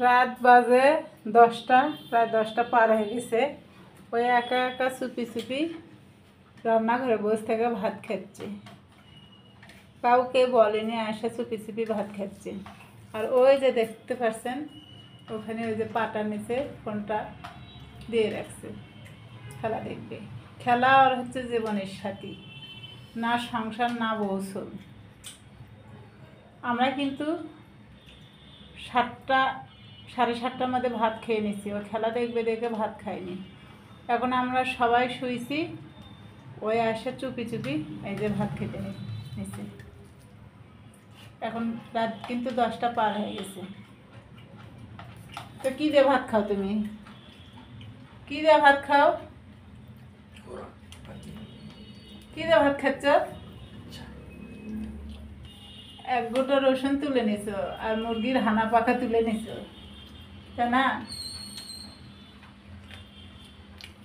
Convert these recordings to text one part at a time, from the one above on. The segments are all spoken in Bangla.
রাত বাজে 10টা, প্রায় 10টা পার হয়ে গেছে। ওই একা একা চুপি চুপি রান্নাঘরে বসে থেকে ভাত খাচ্ছে, কাউকে বলেনি, আসে চুপি চুপি ভাত খাচ্ছে। আর ওই যে দেখতে পাচ্ছেন ওখানে ওই যে পাটার নিচে ফোনটা দিয়ে রাখছে, খেলা দেখবে। খেলা আর হচ্ছে জীবনের সাথী, না সংসার না বৌসল। আমরা কিন্তু 7টা, 7:30টার মধ্যে ভাত খেয়ে নিছি, ও খেলা দেখবে দেখে ভাত খাইনি। এখন আমরা সবাই শুয়েছি, ওই আসে চুপি চুপি এই যে ভাত খেতে নিছি। এখন রাত কিন্তু 10টা পার হয়ে গেছে। তো কী দিয়ে ভাত খাও তুমি? কী দিয়ে ভাত খাও? কী দিয়ে ভাত খাচ্ছ? 1 গোটা রসুন তুলে নিছো আর মুরগির হানা পাখা তুলে নিছো, তাই না?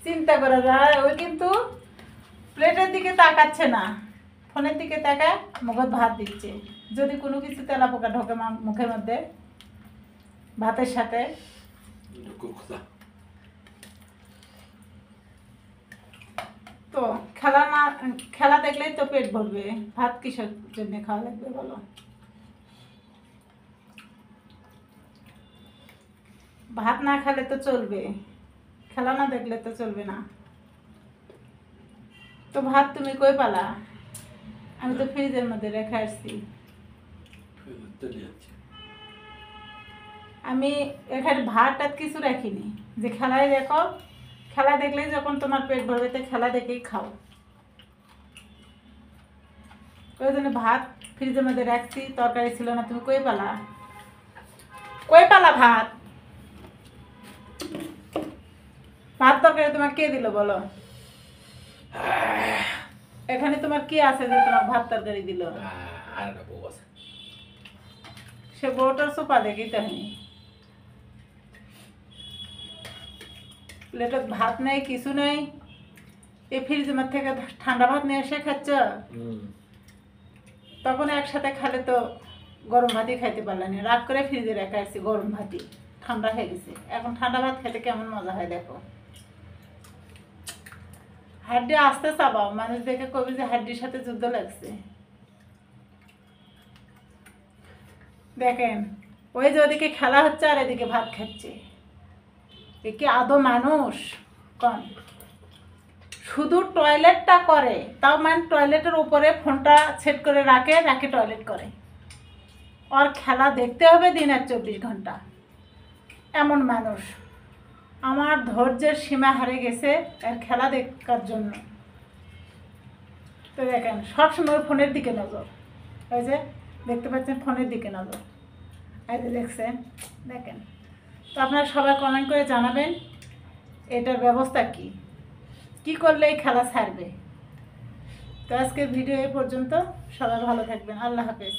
চিন্তা করা যায়। ওই কিন্তু প্লেটের দিকে তাকাচ্ছে না, ফোনের দিকে তাকায় মুখে ভাত দিচ্ছে। যদি কোনো কিছু তেলা পোকা ঢোকে মুখের মধ্যে ভাতের সাথে, তো খেলা দেখলেই তো পেট ভরবে, ভাত কিসের জন্য খাওয়া লাগবে বলো? ভাত না খেলে তো চলবে, খেলা না দেখলে তো চলবে না। তো ভাত তুমি কই পালা? আমি তো ফ্রিজের মধ্যে রেখে আসছি। আমি এখানে ভাত টাত কিছু রাখিনি, যে খেলায় দেখো, খেলা দেখলেই যখন তোমার পেট ভরবে তো খেলা দেখেই খাও। ওই জন্য ভাত ফ্রিজের মধ্যে রাখছি, তরকারি ছিল না। তুমি কই পালা? কই পালা ভাত? ভাত তরকারি তোমার কে দিল বলো? এখানে তোমার কি আছে যে তোমার ভাত তরকারি দিল? সে বউটার সোপা দেখি তাহলে প্লেটে ভাত নেই, কিছু নেই। এই ফ্রিজের থেকে ঠান্ডা ভাত নিয়ে এসে খাচ্ছ, তখন একসাথে খালে তো গরম ভাতই খাইতে পারলে না। রাগ করে ফ্রিজে রেখে আসছি গরম ভাতই, ঠান্ডা হয়ে গেছে। এখন ঠান্ডা ভাত খেতে কেমন মজা হয় দেখো। হাড্ডি আসতে চাবাও, মানুষ দেখে কবি যে হাড্ডির সাথে যুদ্ধ লাগছে। দেখেন ওই যে ওদিকে খেলা হচ্ছে আর এদিকে ভাত খাচ্ছে, এ কি আদৌ মানুষ? কন শুধু টয়লেটটা করে, তাও মানে টয়লেটের উপরে ফোনটা সেট করে রাখে টয়লেট করে। আর খেলা দেখতে হবে দিনের 24 ঘন্টা, এমন মানুষ। আমার ধৈর্যের সীমা হারে গেছে আর খেলা দেখার জন্য। তো দেখেন সবসময় ফোনের দিকে নজর, ওই যে দেখতে পাচ্ছেন ফোনের দিকে নজর, এই যে দেখছেন। দেখেন তো আপনারা সবাই কমেন্ট করে জানাবেন এটার ব্যবস্থা কি করলে এই খেলা ছাড়বে। তো আজকের ভিডিও এই পর্যন্ত, সবাই ভালো থাকবেন, আল্লাহ হাফেজ।